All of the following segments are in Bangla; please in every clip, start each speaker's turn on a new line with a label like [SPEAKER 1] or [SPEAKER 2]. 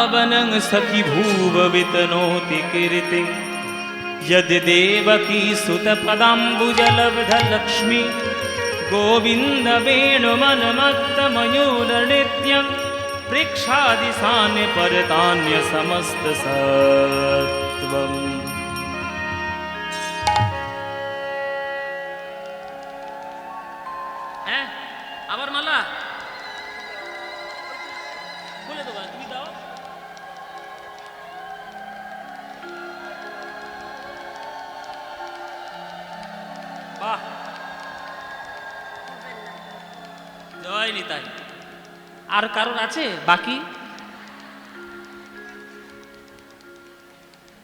[SPEAKER 1] वृंदावनं सखि भूव वितनोति कीर्ति यदि देवकी सुत पदाम्बुजलब्ध लक्ष्मी गोविंद वेणुमन्मत्त मयूर नित्यं पृक्षादिशान परतान्य समस्त सत्वम्। আবার মালা বলে দেবো, তুমি দাও। বাহ, জয় নিতাই। আর কারোর আছে বাকি?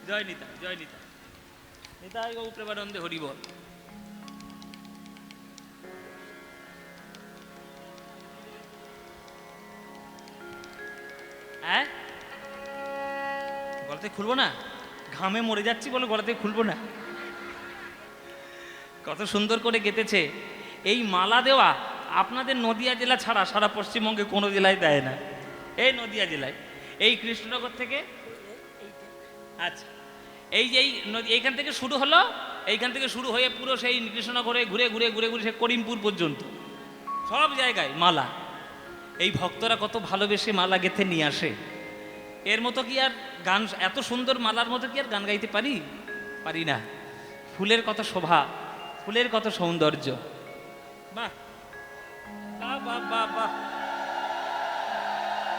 [SPEAKER 1] জয় নিতাই, জয় নিতাই। নিতাই গৌ প্রেমানন্দে হরি বল। হ্যাঁ, গলাতে খুলবো না, ঘামে মরে যাচ্ছি বলে গলাতে খুলবো না। কত সুন্দর করে গেতেছে। এই মালা দেওয়া আপনাদের নদিয়া জেলা ছাড়া সারা পশ্চিমবঙ্গে কোনো জেলায় দেয় না। এই নদিয়া জেলায়, এই কৃষ্ণনগর থেকে, আচ্ছা, এই যে এইখান থেকে শুরু হলো, এইখান থেকে শুরু হয়ে পুরো সেই কৃষ্ণনগরে ঘুরে ঘুরে ঘুরে ঘুরে সে করিমপুর পর্যন্ত সব জায়গায় মালা। এই ভক্তরা কত ভালোবেসে মালা গেঁথে নিয়ে আসে। এর মতো কি আর গান, এত সুন্দর মালার মতো কি আর গান গাইতে পারি? পারি না। ফুলের কত শোভা, ফুলের কত সৌন্দর্য। বাহ বাহ বাহ বাহ বাহ,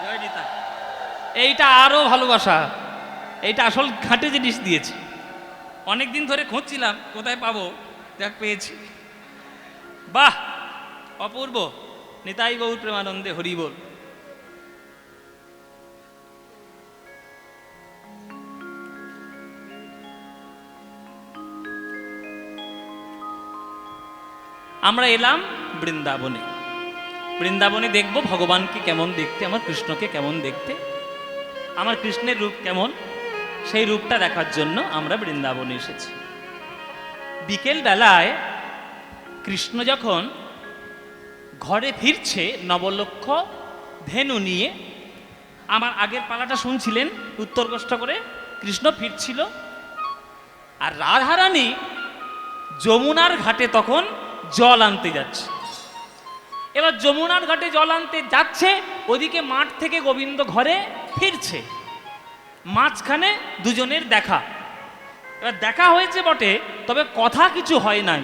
[SPEAKER 1] জয় নিতাই। এইটা আরো ভালোবাসা, এইটা আসল খাঁটি জিনিস দিয়েছে। অনেকদিন ধরে খুঁজছিলাম কোথায় পাবো, যাক পেয়েছি। বাহ, অপূর্ব। নিতাই গৌর প্রেমানন্দে হরি বল। আমরা এলাম বৃন্দাবনে। বৃন্দাবনে দেখব ভগবানকে কেমন দেখতে, আমার কৃষ্ণকে কেমন দেখতে, আমার কৃষ্ণের রূপ কেমন, সেই রূপটা দেখার জন্য আমরা বৃন্দাবনে এসেছি। বিকেল বেলায় কৃষ্ণ যখন ঘরে ফিরছে নবলক্ষ ধেনু নিয়ে, আমার আগের পালাটা শুনছিলেন, উত্তর কষ্ট করে কৃষ্ণ ফিরছিল, আর রাধারানী যমুনার ঘাটে তখন জল আনতে যাচ্ছে। এবার যমুনার ঘাটে জল আনতে যাচ্ছে, ওদিকে মাঠ থেকে গোবিন্দ ঘরে ফিরছে। মাঝখানে দুজনের দেখা। এবার দেখা হয়েছে বটে, তবে কথা কিছু হয় নাই।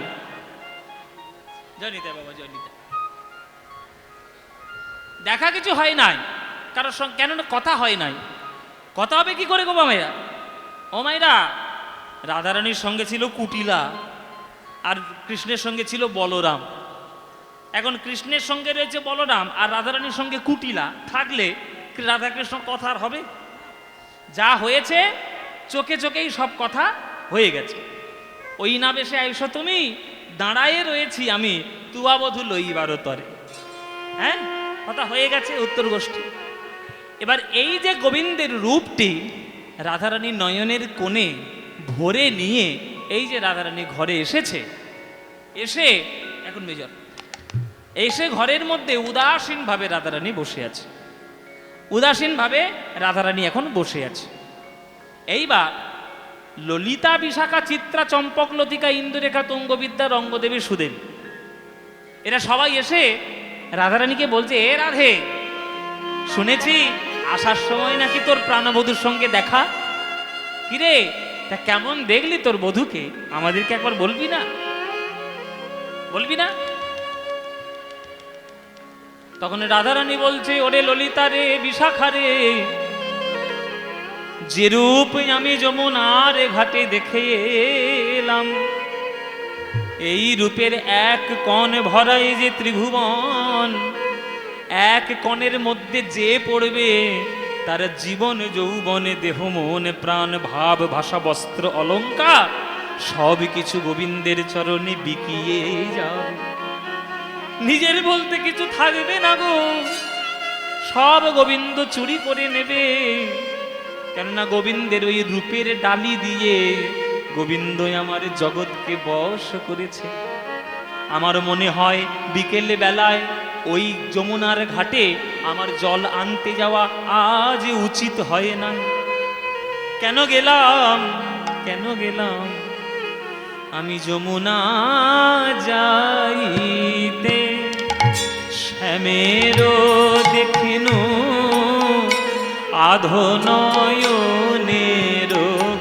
[SPEAKER 1] জয় নিতাই বাবা, জয় নিতাই। দেখা কিছু হয় নাই কারোর সঙ্গে, কেন কথা হয় নাই। কথা হবে কি করে গো মায়েরা? ও মায়েরা, রাধারানীর সঙ্গে ছিল কুটিলা, আর কৃষ্ণের সঙ্গে ছিল বলরাম। এখন কৃষ্ণের সঙ্গে রয়েছে বলরাম, আর রাধারানীর সঙ্গে কুটিলা থাকলে রাধাকৃষ্ণ কথা আর হবে? যা হয়েছে চোখে চোখেই সব কথা হয়ে গেছে। ওই না বেশে আইসো তুমি, দাঁড়ায়ে রয়েছি আমি, তুয়া বধূ লইবার তরে। হ্যাঁ, কথা হয়ে গেছে উত্তর গোষ্ঠী। এবার এই যে গোবিন্দের রূপটি রাধারানী নয়নের কোণে ভরে নিয়ে এই যে রাধারানী ঘরে এসেছে, এসে এখন মেজর এসে ঘরের মধ্যে উদাসীনভাবে রাধারানী বসে আছে। উদাসীনভাবে রাধারানী এখন বসে আছে। এইবার ললিতা, বিশাখা, চিত্রা, চম্পক, লতিকা, ইন্দুরেখা, তুঙ্গবিদ্যা, রঙ্গদেবী, সুদেবী, এরা সবাই এসে রাধারানীকে বলছে, এ রাধে, শুনেছি আসার সময় নাকি তোর প্রাণবধূর সঙ্গে দেখা। কিরে, তা কেমন দেখলি তোর বধূকে? আমাদেরকে একবার বলবি না, বলবি না? তখন রাধারানী বলছে, ওরে ললিতা রে, বিশাখা রে, যে রূপ আমি যমুনার ঘাটে দেখে এলাম, এই রূপের এক কণ ভরাই যে ত্রিভুবন, এক কণের মধ্যে যে পড়বে তার জীবন যৌবনে দেহ মন প্রাণ ভাব ভাষা বস্ত্র অলঙ্কার সব কিছু গোবিন্দের চরণে বিকিয়ে যাবে। নিজের বলতে কিছু থাকবে না গো, সব গোবিন্দ চুরি করে নেবে। কেননা গোবিন্দের ওই রূপের ডালি দিয়ে গোবিন্দ আমার জগৎকে বশ করেছে। আমার মনে হয় বিকেল বেলায় ওই যমুনার ঘাটে আমার জল আনতে যাওয়া আজ উচিত হয় না। কেন গেলাম, কেন গেলাম আমি যমুনা যাইতে, শ্যামের দেখিনু আধো নয়নের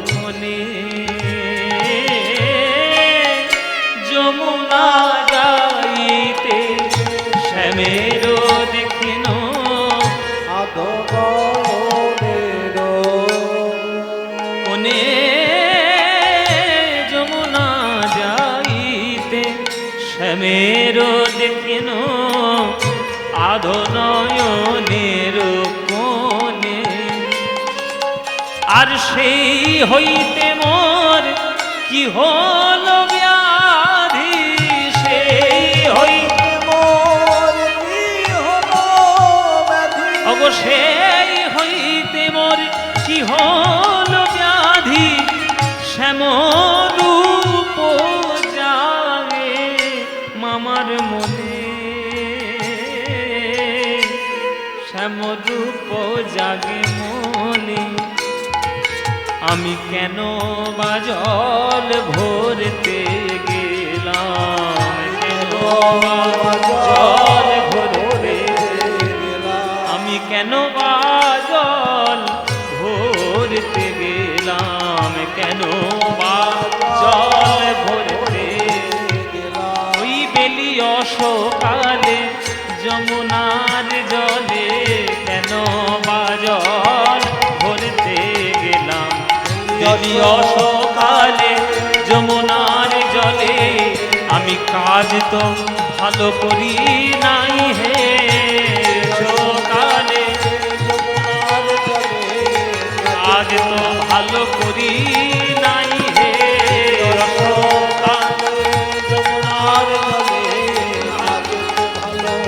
[SPEAKER 1] কোণে, যমুনা যাইতে শ্যামের দেখিনু
[SPEAKER 2] আধো নয়নের
[SPEAKER 1] কোণে, যমুনা যাইতে শ্যামের দেখিনু আধো নয়নের কোণে। আর সেই হইতে মোর কি হলো ব্যাধি, সেই হইতে
[SPEAKER 2] মোর কি হলো ব্যাধি,
[SPEAKER 1] ওগো সেই হইতে মোর কি হলো ব্যাধি, শ্যামরূপ জাগে মামার মনে, শ্যামরূপ জাগে মনে। আমি কেন বা জল ভরতে গেলাম, কেন বা জল ভরতে
[SPEAKER 2] গেলাম,
[SPEAKER 1] আমি কেন বা জল ভরতে গেলাম, কেন বা জল ভরতে
[SPEAKER 2] গেলাম,
[SPEAKER 1] ওই বেলি অসকালে যমুনার জলে কেন বা জল ভরতে গেলাম, বেলি অসকালে যমুনার জলে আমি কাজ তো ভালো করি নাই হে, সকালে
[SPEAKER 2] যমুনার জলে
[SPEAKER 1] কাজ তো ভালো করি নাই হে, সকালে
[SPEAKER 2] যমুনার জলে আজ তো ভালো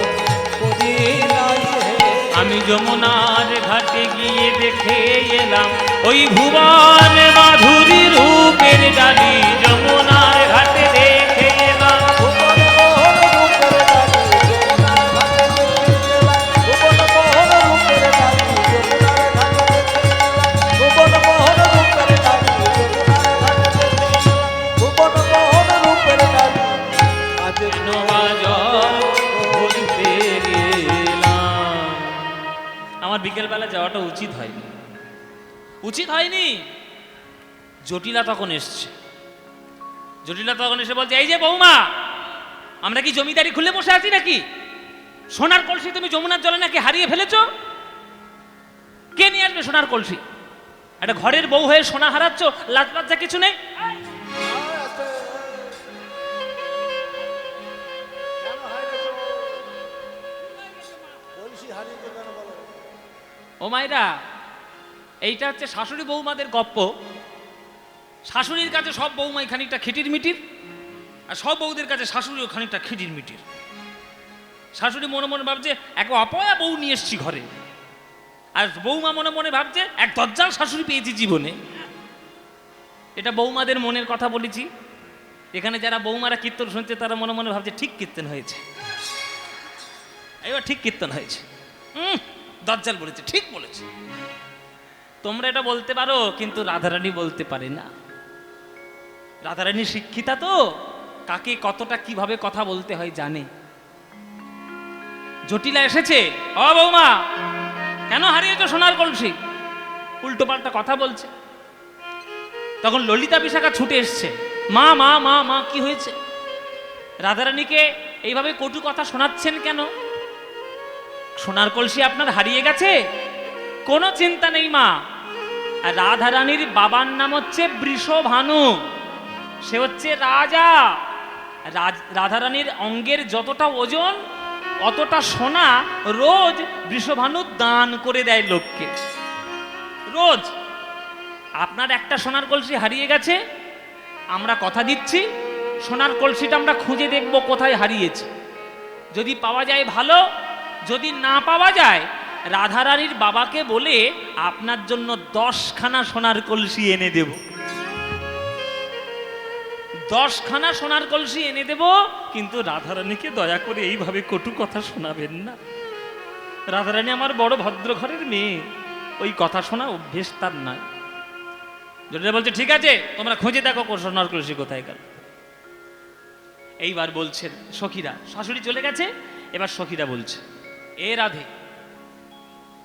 [SPEAKER 2] করি নাই হে।
[SPEAKER 1] আমি যমুনার ঘাটে গিয়ে দেখে এলাম ওই ভুবন মাধুরী রূপের ডালি, যমুনার ঘাটে দেখে এলাম
[SPEAKER 2] ভুবন মোহন রূপের ডালি, যমুনার ঘাটে দেখে গেলাম, ভুবন মোহন রূপের ডালি, যমুনার ঘাটে দেখে গেলাম, ভুবন মোহন রূপের ডালি, যমুনার ঘাটে দেখে গেলাম, ভুবন মোহন রূপের ডালি, আজ
[SPEAKER 1] কেন বা জল ভরতে গেলাম। আমার বিকেলবেলা যাওয়াটা উচিত হয়নি, উচিত হয়নি। জটিলা তখন এসছে, জটিলা তখন এসে বলছে, এই যে বৌমা, আমরা কি জমিদারি খুলে বসে আছি নাকি? সোনার কলসি তুমি যমুনার জলে নাকি হারিয়ে ফেলেছো? কে নিয়ে আসবে সোনার কলসি? একটা ঘরের বউ হয়ে সোনা হারাচ্ছ, লাজ লজ্জা কিছু নেই? ও মায়েরা, এইটা হচ্ছে শাশুড়ি বৌমাদের গপ্প। শাশুড়ির কাছে সব বৌমাই খানিকটা খিটির মিটির, আর সব বউদের কাছে শাশুড়িও খানিকটা খিটির মিটির। শাশুড়ি মনে মনে ভাবছে এক অপয়া বউ নিয়ে এসছি ঘরে, আর বৌমা মনে মনে ভাবছে এক দজ্জাল শাশুড়ি পেয়েছি জীবনে। এটা বৌমাদের মনের কথা বলেছি। এখানে যারা বৌমারা কীর্তন শুনছে তারা মনে মনে ভাবছে ঠিক কীর্তন হয়েছে, এবার ঠিক কীর্তন হয়েছে, দজ্জাল বলেছে, ঠিক বলেছে। তোমরা এটা বলতে পারো, কিন্তু রাধারানী বলতে পারে না। রাধারানী শিক্ষিতা তো, কাকে কতটা কিভাবে কথা বলতে হয় জানে। জটিলা এসেছে, ও বৌমা কেন হারিয়েছো সোনার কলসি? উল্টো পাল্টা কথা বলছে। তখন ললিতা বিশাখা ছুটে এসছে, মা মা মা মা কি হয়েছে? রাধারানীকে এইভাবে কটু কথা শোনাচ্ছেন কেন? সোনার কলসি আপনার হারিয়ে গেছে? কোনো চিন্তা নেই মা। আর রাধারানীর বাবার নাম হচ্ছে বৃষভানু, সে হচ্ছে রাজা। রাধারানীর অঙ্গের যতটা ওজন অতটা সোনা রোজ বৃষভানু দান করে দেয় লোককে, রোজ। আপনার একটা সোনার কলসি হারিয়ে গেছে, আমরা কথা দিচ্ছি সোনার কলসিটা আমরা খুঁজে দেখব কোথায় হারিয়েছে। যদি পাওয়া যায় ভালো, যদি না পাওয়া যায় রাধারানীর বাবাকে বলে আপনার জন্য 10খানা সোনার কলসি এনে দেব। 10খানা সোনার কলসি এনে দেব, কিন্তু রাধারানীকে দয়া করে এইভাবে কটু কথা শোনাবেন না। রাধারানী আমার বড় ভদ্র ঘরের মেয়ে, ওই কথা শোনা অভ্যেস তার নয়। জটিলা বলছে ঠিক আছে, তোমরা খুঁজে দেখো সোনার কলসি কোথায় গেল। এইবার বলছেন সখীরা, শাশুড়ি চলে গেছে, এবার সখীরা বলছে, এ রাধে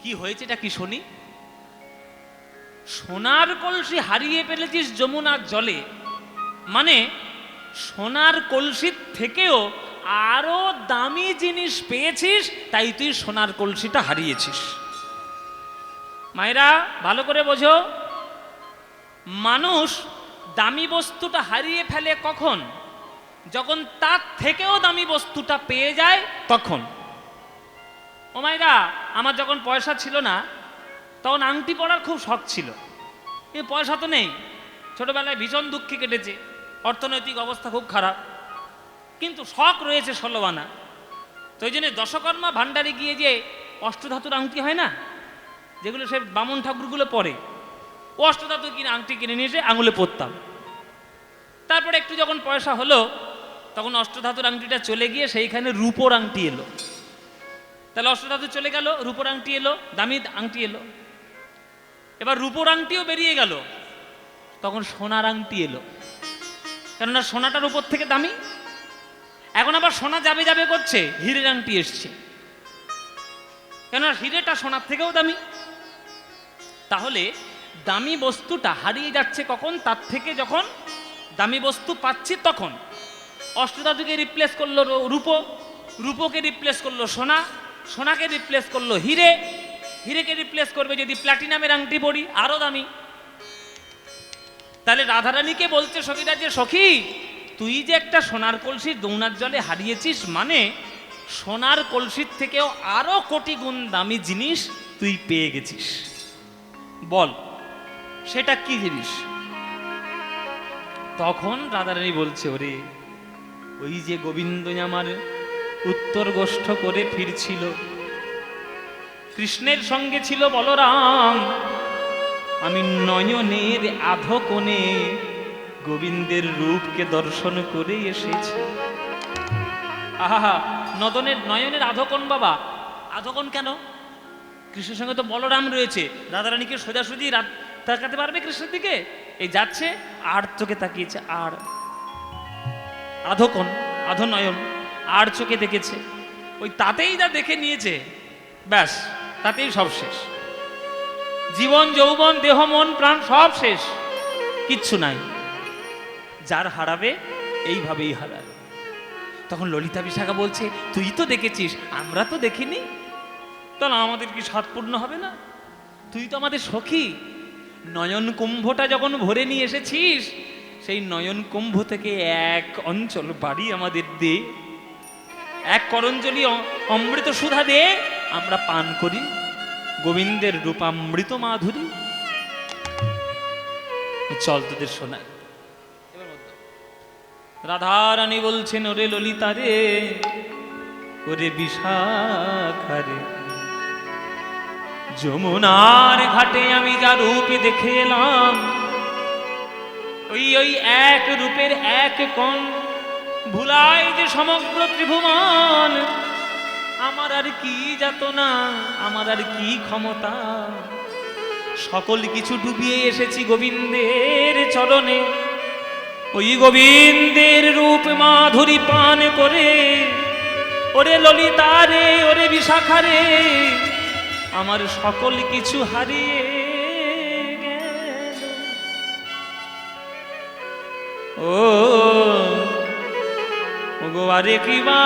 [SPEAKER 1] কি হয়েছে এটা কি শুনি। সোনার কলসি হারিয়ে ফেলেছিস যমুনার জলে, মানে সোনার কলসির থেকেও আরো দামি জিনিস পেয়েছিস, তাই তুই সোনার কলসিটা হারিয়েছিস। মায়েরা ভালো করে বোঝো, মানুষ দামি বস্তুটা হারিয়ে ফেলে কখন? যখন তার থেকেও দামি বস্তুটা পেয়ে যায় তখন। ও মায়েরা, আমার যখন পয়সা ছিল না তখন আংটি পরার খুব শখ ছিল, এই পয়সা তো নেই। ছোটবেলায় ভীষণ দুঃখে কেটেছে, অর্থনৈতিক অবস্থা খুব খারাপ, কিন্তু শখ রয়েছে 16 আনা। তো ওই জন্য দশকর্মা ভাণ্ডারে গিয়ে যে অষ্টধাতুর আংটি হয় না, যেগুলো সে বামন ঠাকুরগুলো পরে, ও অষ্টধাতু কিনে আংটি কিনে নিয়ে এসে আঙুলে পরতাম। তারপরে একটু যখন পয়সা হলো তখন অষ্টধাতুর আংটিটা চলে গিয়ে সেইখানে রূপোর আংটি এলো। তাহলে অষ্টধাতু চলে গেল, রূপোর আংটি এলো, দামি আংটি এলো। এবার রূপোর আংটিও বেরিয়ে গেল, তখন সোনার আংটি এলো, কেননা সোনাটার উপর থেকে দামি। এখন আবার সোনা যাবে যাবে করছে, হীরের আংটি এসছে, কেননা হীরেটা সোনার থেকেও দামি। তাহলে দামি বস্তুটা হারিয়ে যাচ্ছে কখন? তার থেকে যখন দামি বস্তু পাচ্ছি তখন। অষ্টধাতুকে রিপ্লেস করলো রূপো, রূপোকে রিপ্লেস করলো সোনা, সোনাকে রিপ্লেস করলো হীরে, হীরেকে রিপ্লেস করবে যদি প্ল্যাটিনামের আংটি পরি, আরো দামি। তাহলে রাধারানীকে বলছে সখীরা যে সখী, তুই যে একটা সোনার কলসি যমুনার জলে হারিয়েছিস, মানে সোনার কলসির থেকেও আরো কোটি গুণ দামি জিনিস তুই পেয়ে গেছিস। বল সেটা কি জিনিস? তখন রাধারানী বলছে, ওরে ওই যে গোবিন্দ আমার উত্তর গোষ্ঠ করে ফিরছিল, কৃষ্ণের সঙ্গে ছিল বলরাম, আমি নয়নের আধো কোণে গোবিন্দের রূপকে দর্শন করে এসেছি। আহা, নয়নের আধোকোণ বাবা, আধোকোণ কেন? কৃষ্ণের সঙ্গে তো বলরাম রয়েছে, রাধারানীকে সোজাসুজি তাকাতে পারবে কৃষ্ণের দিকে? এই যাচ্ছে আর চোখে তাকিয়েছে, আর আধোকোণ, আধো নয়ন, আর চোখে দেখেছে, ওই তাতেই যা দেখে নিয়েছে, ব্যাস তাতেই সব শেষ। জীবন যৌবন দেহ মন প্রাণ সব শেষ, কিচ্ছু নাই। যার হারাবে এইভাবেই হারাবে। তখন ললিতা বিশাখা বলছে, তুই তো দেখেছিস, আমরা তো দেখিনি, তাহলে আমাদের কি স্বাদ পূর্ণ হবে না? তুই তো আমাদের সখী, নয়ন কুম্ভটা যখন ভরে নিয়ে এসেছিস, সেই নয়ন কুম্ভ থেকে এক অঞ্চল বাড়ি আমাদের দে, এক করঞ্জলি অমৃত সুধা দে, আমরা পান করি গোবিন্দের রূপামৃত মাধুরী। চল তোদের শোনায়। রাধারানী বলছেন, ওরে ললিতা রে, ওরে বিশাখা রে, যমুনার ঘাটে আমি যা রূপ দেখে এলাম, ওই এক রূপের এক কোণ ভুলাই যে সমগ্র ত্রিভুবন। আমার আর কি যাতনা, আমার আর কি ক্ষমতা, সকল কিছু ডুবিয়ে এসেছি গোবিন্দের চরণে। ওই গোবিন্দের রূপ মাধুরী পান করে, ওরে ললিতা রে, ওরে বিশাখা রে, আমার সকল কিছু হারিয়ে গেল। ও গো আরে কৃপা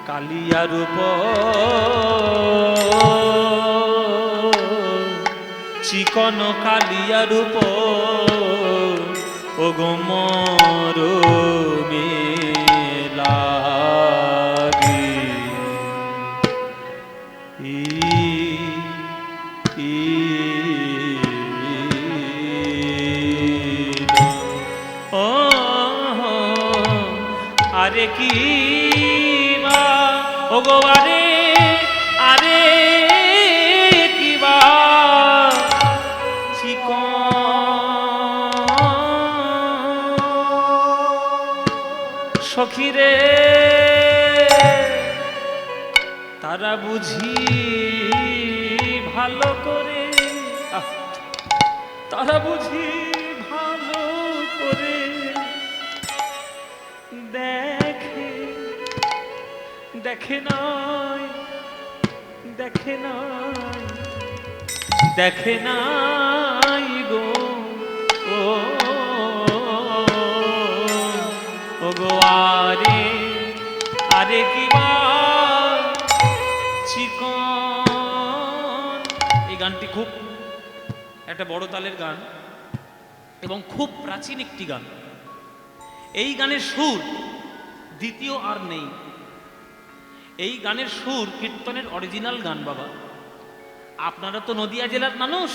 [SPEAKER 1] কালিয়ার উপর চিক চিকন কালিয়ার উপর ওগো মরমে লাগি ও আরে কি বা ওগো আরে আরে কি বা সখিরে তারা বুঝি ভালো করে তারা বুঝি ভালো করে দেখে দেখে নাই দেখে নাই দেখে নাই গো ও গো আরে আরে কি বা চিকন। এই গানটি খুব একটা বড় তালের গান এবং খুব প্রাচীন একটি গান। এই গানের সুর দ্বিতীয় আর নেই। এই গানের সুর কীর্তনের অরিজিনাল গান বাবা। আপনারা তো নদিয়া জেলার মানুষ,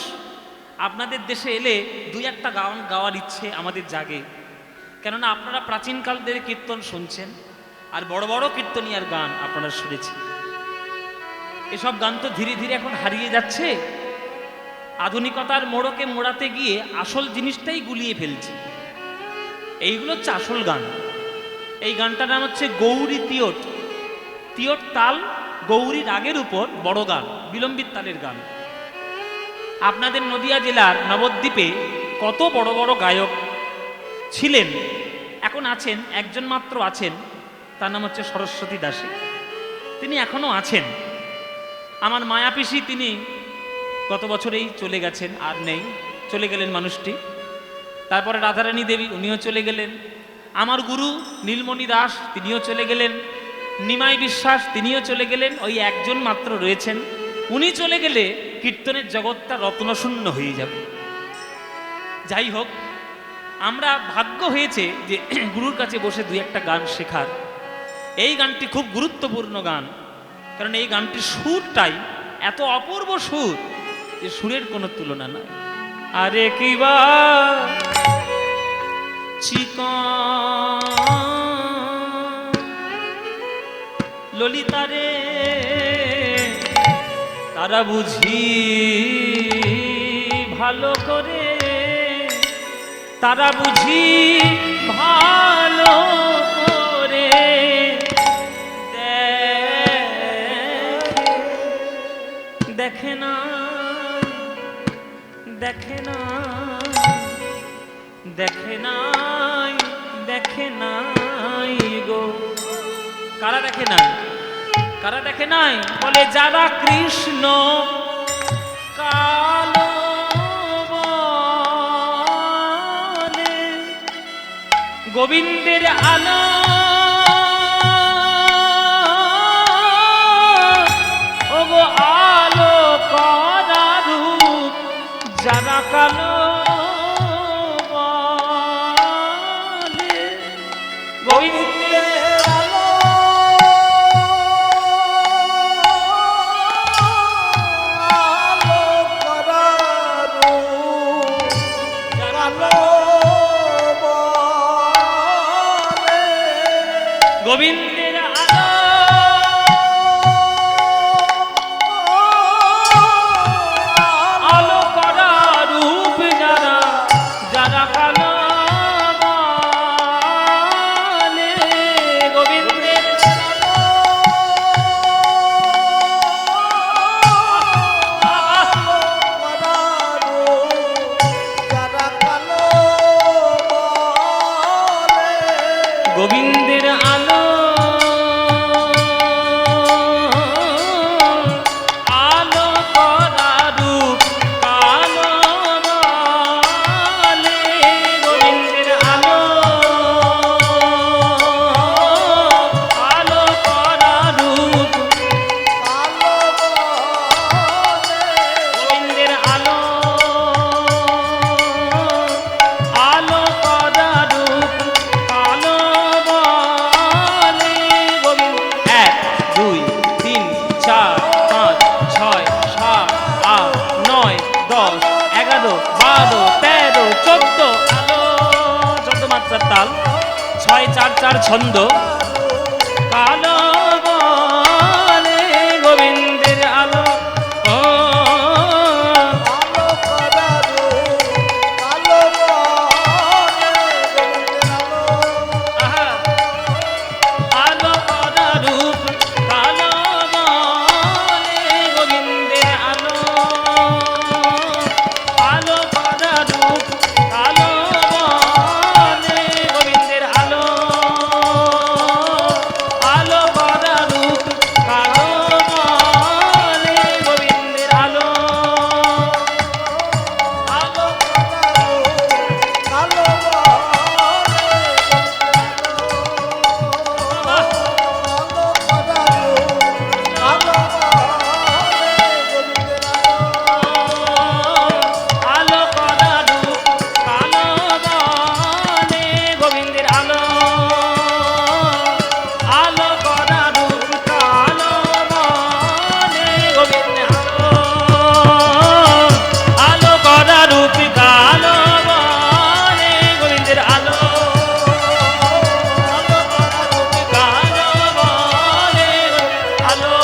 [SPEAKER 1] আপনাদের দেশে এলে দুই একটা গান গাওয়ার ইচ্ছে আমাদের জাগে, কেননা আপনারা প্রাচীনকাল ধরে কীর্তন শুনছেন আর বড় বড় কীর্তনিয়ার গান আপনারা শুনেছেন। এসব গান তো ধীরে ধীরে এখন হারিয়ে যাচ্ছে, আধুনিকতার মোড়কে মোড়াতে গিয়ে আসল জিনিসটাই গুলিয়ে ফেলছে। এইগুলো হচ্ছে আসল গান। এই গানটার নাম হচ্ছে গৌরী তিয়ট। তিয়ট তাল গৌরী রাগের উপর বড় গান, বিলম্বিত তালের গান। আপনাদের নদিয়া জেলার নবদ্বীপে কত বড় বড় গায়ক ছিলেন, এখন আছেন, একজন মাত্র আছেন, তার নাম হচ্ছে সরস্বতী দাসী। তিনি এখনো আছেন। আমার মায়াপিসি তিনি গত বছরেই চলে গেছেন, আর নেই, চলে গেলেন মানুষটি। তারপরে রাধারানী দেবী, উনিও চলে গেলেন। আমার গুরু নীলমণি দাস, তিনিও চলে গেলেন। নিমাই বিশ্বাস, তিনিও চলে গেলেন। ওই একজন মাত্র রয়েছেন। উনি চলে গেলে কীর্তনের জগৎটা রত্নশূন্য হয়ে যাবে। যাই হোক, আমরা ভাগ্য হয়েছে যে গুরুর কাছে বসে দুই একটা গান শেখার। এই গানটি খুব গুরুত্বপূর্ণ গান, কারণ এই গানটির সুরটাই এত অপূর্ব সুর যে সুরের কোনো তুলনা নাই। আরে কিবা চিকন ললিতারে তারা বুঝি ভালো করে, তারা বুঝি ভালো করে দেখে না দেখে না দেখে নাই দেখে নাই গো। কারা দেখে নাই? কারা দেখে নাই? বলে যারা কৃষ্ণ কালো বলে, গোবিন্দের আলো ওগো আলো করা রূপ যারা কালো বলে, গোবিন্দের
[SPEAKER 2] আলো আলো করানো
[SPEAKER 1] যারা
[SPEAKER 2] আলো বলে
[SPEAKER 1] 6-4-4 ছন্দ। কালো বনে গোবিন্দের আলো, ও
[SPEAKER 2] আলো করা রূপ, আলো বনে গোবিন্দের আলো।
[SPEAKER 1] আহা, আলো করা রূপ, কালো বনে গোবিন্দের আলো, আলো করা রূপ, কালো বনে গোবিন্দের আলো, আলো করা রূপ, কালো বনে গোবিন্দের আলো, আলো
[SPEAKER 2] আলো
[SPEAKER 1] আলো করা রূপ, কালো বনে গোবিন্দের আলো, আলো করা রূপ, কালো বনে গোবিন্দের আলো, আলো করা রূপ, কালো বনে গোবিন্দের আলো, কালো বনে আলো,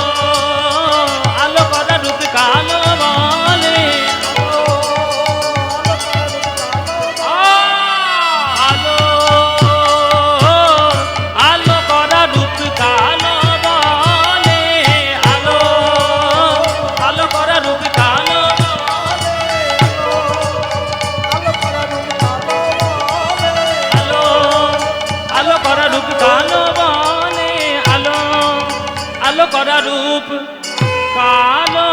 [SPEAKER 1] আলো করা রূপ, কালো বনে আলো, আলো করা রূপ, কালো বনে আলো, আলো করা রূপ, কালো আলো, আলো করা রূপ, কালো বনে আলো, আলো করা রূপ, কালো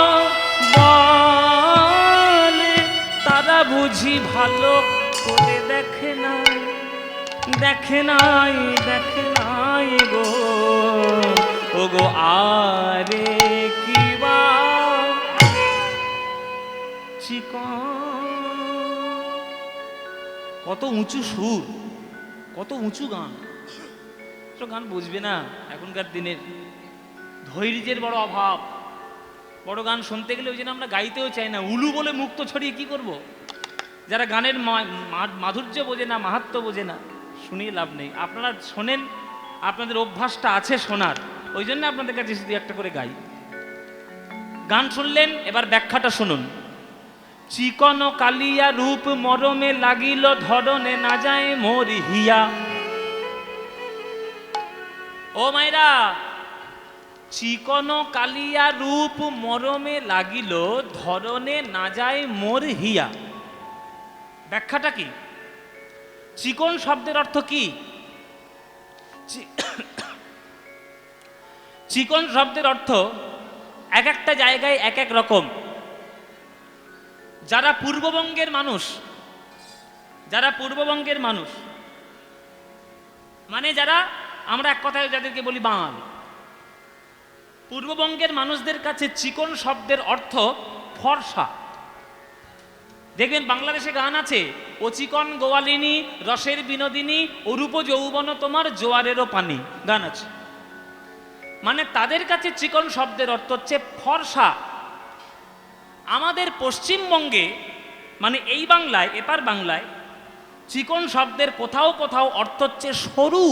[SPEAKER 1] বনে। তারা বুঝি ভালো করে দেখে নাই, দেখে নাই, দেখে নাই গো, ও গো আরে কিবা চিকন। কত উঁচু সুর, কত উঁচু গান, তো গান বুঝবে না এখনকার দিনের। ধৈর্যের বড় অভাব, বড় গান শুনতে গেলে ওই জন্য আমরা গাইতেও চাই না। উলু বলে মুক্ত ছড়িয়ে কি করব? যারা গানের মাধুর্য বোঝে না, মাহাত্ম্য বোঝে না, শুনিয়ে লাভ নেই। আপনারা শোনেন, আপনাদের অভ্যাসটা আছে শোনার, ওই জন্য আপনাদের কাছে শুধু একটা করে গাই। গান শুনলেন, এবার ব্যাখ্যাটা শুনুন। চিকন কালিয়া রূপ মরমে লাগিল, ধরনে না যায় মোর হিয়া। ও মাইরা, চিকন কালিয়া রূপ মরমে লাগিল, ধরনে না যায় মোর হিয়া। ব্যাখ্যাটা কি? চিকন শব্দের অর্থ কি? চিকন শব্দের অর্থ এক একটা জায়গায় এক এক রকম। যারা পূর্ববঙ্গের মানুষ, যারা পূর্ববঙ্গের মানুষ মানে যারা, আমরা এক কথায় যাদেরকে বলি বাঙাল, পূর্ববঙ্গের মানুষদের কাছে চিকন শব্দের অর্থ ফর্সা। দেখবেন বাংলাদেশে গান আছে, ও চিকন গোয়ালিনী রসের বিনোদিনী, অরূপ যৌবন তোমার জোয়ারেরও পানি, গান আছে। মানে তাদের কাছে চিকন শব্দের অর্থ হচ্ছে ফর্সা। আমাদের পশ্চিমবঙ্গে মানে এই বাংলায়, এপার বাংলায় চিকন শব্দের কোথাও কোথাও অর্থ হচ্ছে সরু।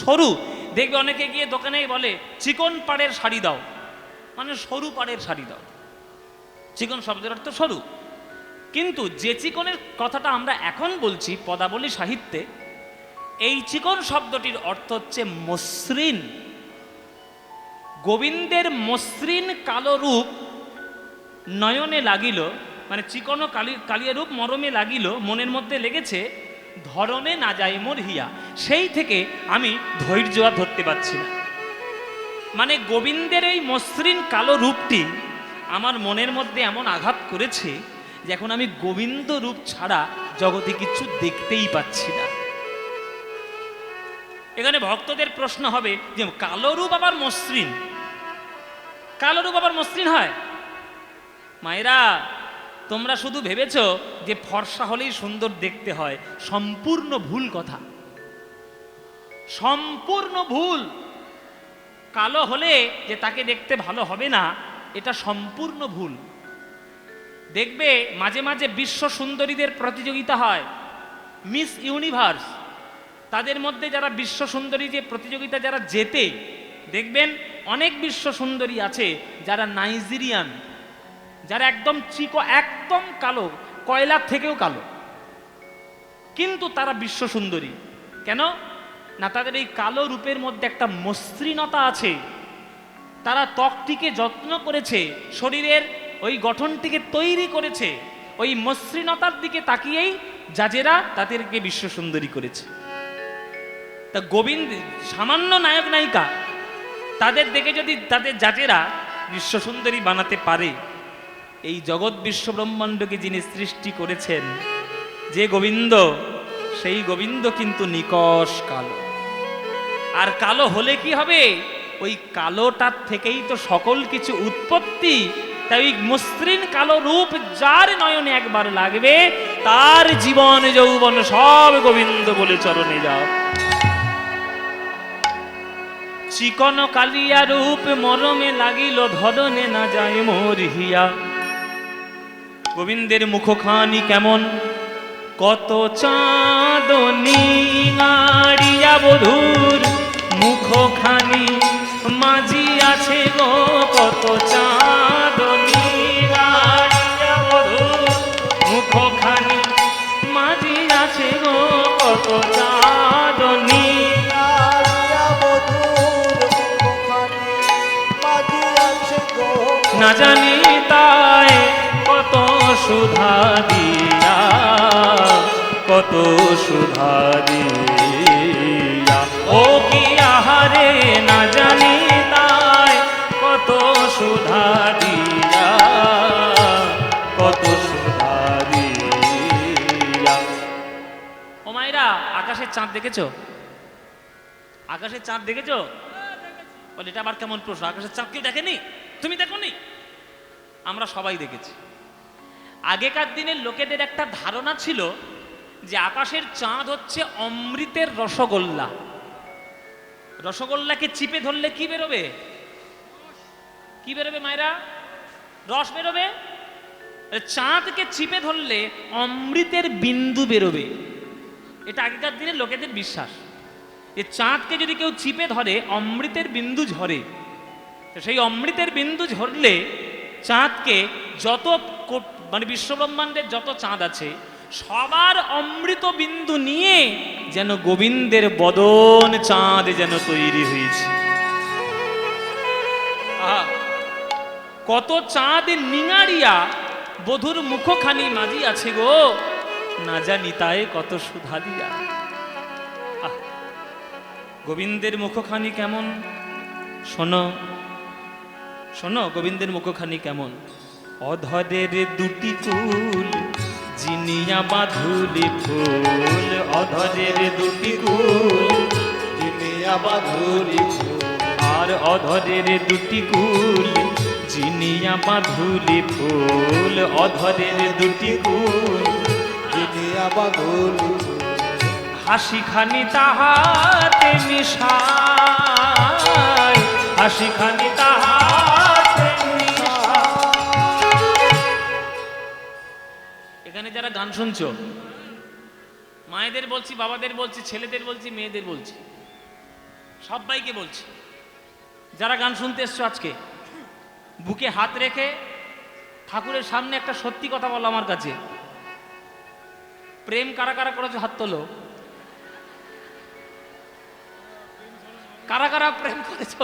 [SPEAKER 1] সরু, দেখবে অনেকে গিয়ে দোকানেই বলে চিকন পাড়ের শাড়ি দাও, মানে সরু পাড়ের শাড়ি দাও। চিকন শব্দের অর্থ সরু। কিন্তু যে চিকনের কথাটা আমরা এখন বলছি পদাবলী সাহিত্যে, এই চিকন শব্দটির অর্থ হচ্ছে মসৃণ। গোবিন্দের মসৃণ কালো রূপ নয়নে লাগিল, মানে চিকন কালিয়া রূপ মরমে লাগিল, মনের মধ্যে লেগেছে, ধরনে না যায় মোর হিয়া। সেই থেকে আমি ধৈর্য আর ধরতে পারছি না। মানে গোবিন্দের এই মসৃণ কালো রূপটি আমার মনের মধ্যে এমন আঘাত করেছে যে এখন আমি গোবিন্দ রূপ ছাড়া জগতে কিছু দেখতেই পাচ্ছি না। এখানে ভক্তদের প্রশ্ন হবে যে কালো রূপ আবার মসৃণ, কালো রূপ আবার মসৃণ হয়? মায়েরা, তোমরা শুধু ভেবেছো যে ফর্সা হলেই সুন্দর দেখতে হয়, সম্পূর্ণ ভুল কথা, সম্পূর্ণ ভুল। কালো হলে যে তাকে দেখতে ভালো হবে না, এটা সম্পূর্ণ ভুল। দেখবে মাঝে মাঝে বিশ্ব সুন্দরীদের প্রতিযোগিতা হয়, মিস ইউনিভার্স, তাদের মধ্যে যারা বিশ্ব সুন্দরী যে প্রতিযোগিতা যারা জেতে, দেখবেন অনেক বিশ্ব সুন্দরী আছে যারা নাইজেরিয়ান, যারা একদম চিকো, একদম কালো, কয়লার থেকেও কালো, কিন্তু তারা বিশ্ব সুন্দরী। কেন না? তাদের এই কালো রূপের মধ্যে একটা মসৃণতা আছে, তারা ত্বকটিকে যত্ন করেছে, শরীরের ওই গঠনটিকে তৈরি করেছে, ওই মসৃণতার দিকে তাকিয়েই জাজেরা তাদেরকে বিশ্ব সুন্দরী করেছে। তা গোবিন্দ সামান্য নায়ক নায়িকা, তাদের দেখে যদি তাদের জাজেরা বিশ্ব সুন্দরী বানাতে পারে, এই জগৎ বিশ্ব ব্রহ্মাণ্ডকে যিনি সৃষ্টি করেছেন যে গোবিন্দ, সেই গোবিন্দ কিন্তু নিকষ কালো। আর কালো হলে কি হবে? ওই কালোটার থেকেই তো সকল কিছু উৎপত্তি। তাই ওই মসৃণ কালো রূপ যার নয়নে একবার লাগবে, তার জীবন যৌবন সব গোবিন্দ বলে চরণে যাও। চিকন কালিয়া রূপ মরমে লাগিল, ধরনে না যায় মোর হিয়া। গোবিন্দের মুখখানি কেমন, কত চাঁদনি নাড়িয়া বধূর মুখখানি মাঝি আছে গো, কত চাঁদনি নাড়িয়া বধূর মুখখানি মাঝি আছে গো, কত চাঁদনি। না জানি তাই কত সুধা দিয়া, কত সুধা দিয়া, ও কি আহারে না জানি তাই কত সুধা দিয়া, কত সুধা দিয়া। ও মায়েরা, আকাশের চাঁদ দেখেছো? আকাশের চাঁদ দেখেছো? বলে এটা আবার কেমন প্রশ্ন? আকাশের চাঁদ কেউ দেখেনি? তুমি দেখোনি? আমরা সবাই দেখেছি। আগেকার দিনের লোকেদের একটা ধারণা ছিল যে আকাশের চাঁদ হচ্ছে অমৃতের রসগোল্লা। রসগোল্লাকে চিপে ধরলে কি বেরোবে? কি বেরোবে মায়েরা? রস বেরোবে। চাঁদকে চিপে ধরলে অমৃতের বিন্দু বেরোবে। এটা আগেকার দিনের লোকেদের বিশ্বাস। যে চাঁদকে যদি কেউ চিপে ধরে অমৃতের বিন্দু ঝরে। তো সেই অমৃতের বিন্দু ঝরলে চাঁদকে যত মানে বিশ্বব্রহ্মাণ্ডের যত চাঁদ আছে সবার অমৃত বিন্দু নিয়ে যেন গোবিন্দের বদন চাঁদ যেন তৈরি হয়েছে। কত চাঁদ নিঙারিয়া বধুর মুখখানি মাঝি আছে গো, না জানি তাই কত সুধা দিয়া। গোবিন্দের মুখখানি কেমন শোনো, শোনো গোবিন্দের মুখখানি কেমন। অধরের দুটি কুল জিনিয়া বাঁধুলি ফুল, অধরের দুটি কুল
[SPEAKER 2] জিনিয়া বাঁধুলি ফুল,
[SPEAKER 1] আর অধরের দুটি কুল জিনিয়া বাঁধুলি ফুল, অধরের দুটি কুল
[SPEAKER 2] জিনিয়া বাঁধুলি ফুল।
[SPEAKER 1] হাসিখানি তাহাতে মিশায়, হাসিখানি তাহাতে মিশায়। এখানে যারা গান শুনছো, মায়েদের বলছি, বাবাদের বলছি, ছেলেদের বলছি, মেয়েদের বলছি, সবাইকে বলছি, যারা গান শুনতে এসছো আজকে বুকে হাত রেখে ঠাকুরের সামনে একটা সত্যি কথা বলো আমার কাছে। প্রেম কারা কারা করেছো হাত তোলো। কারা কারা প্রেম করেছো?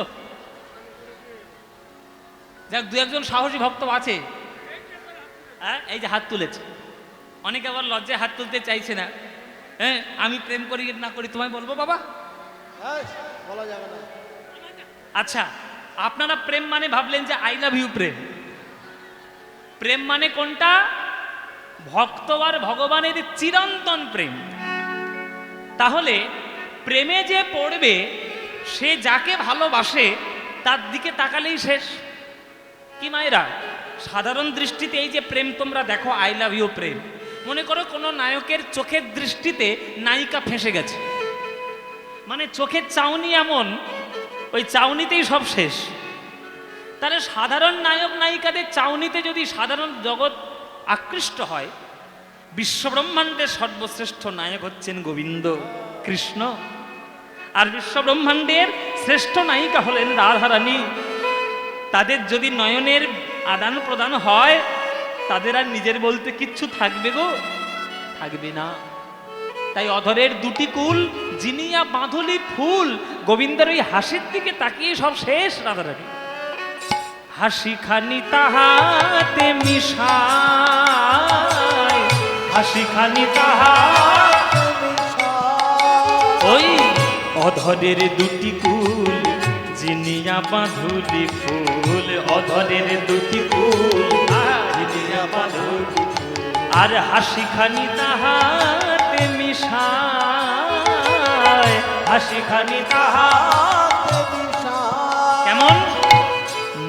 [SPEAKER 1] যাক, দু একজন সাহসী ভক্ত আছে। হ্যাঁ, এই যে হাত তুলেছে। অনেকে আবার লজ্জায় হাত তুলতে চাইছে না। হ্যাঁ, আমি প্রেম করি না করি তোমায় বলবো বাবা?
[SPEAKER 2] বলা যাবে না।
[SPEAKER 1] আচ্ছা, আপনারা প্রেম মানে ভাবলেন যে আই লাভ ইউ প্রেম। প্রেম মানে কোনটা? ভক্ত আর ভগবানের চিরন্তন প্রেম। তাহলে প্রেমে যে পড়বে সে যাকে ভালোবাসে তার দিকে তাকালেই শেষ। কি মায়েরা, সাধারণ দৃষ্টিতে এই যে প্রেম তোমরা দেখো, আই লাভ ইউ প্রেম, মনে করো কোনো নায়কের চোখের দৃষ্টিতে নায়িকা ফেঁসে গেছে, মানে চোখের চাউনি এমন, ওই চাউনিতেই সব শেষ। তাহলে সাধারণ নায়ক নায়িকাদের চাউনিতে যদি সাধারণ জগৎ আকৃষ্ট হয়, বিশ্বব্রহ্মাণ্ডের সর্বশ্রেষ্ঠ নায়ক হচ্ছেন গোবিন্দ। কৃষ্ণ। আর বিশ্ব ব্রহ্মাণ্ডের শ্রেষ্ঠ নায়িকা হলেন রাধারানী। তাদের যদি নয়নের আদান প্রদান হয়, তাদের আর নিজের বলতে কিচ্ছু থাকবে গো, থাকবে না। তাই অধরের দুটি কুল জিনিয়া বাঁধলি ফুল, গোবিন্দের ওই হাসির দিকে তাকিয়ে সব শেষ রাধারানী। হাসি খানি তাহাতে মিশায়, হাসি খানি তাহাতে মিশায়, ওই অধরের দুটি কুল জিনিয়া বাঁধলি ফুল, অধরের দুটি কুল জিনিয়া বাঁধলি ফুল, আর হাসি খানি তাহাতে মিশায়, হাসি খানি তাহাতে মিশায়। কেমন?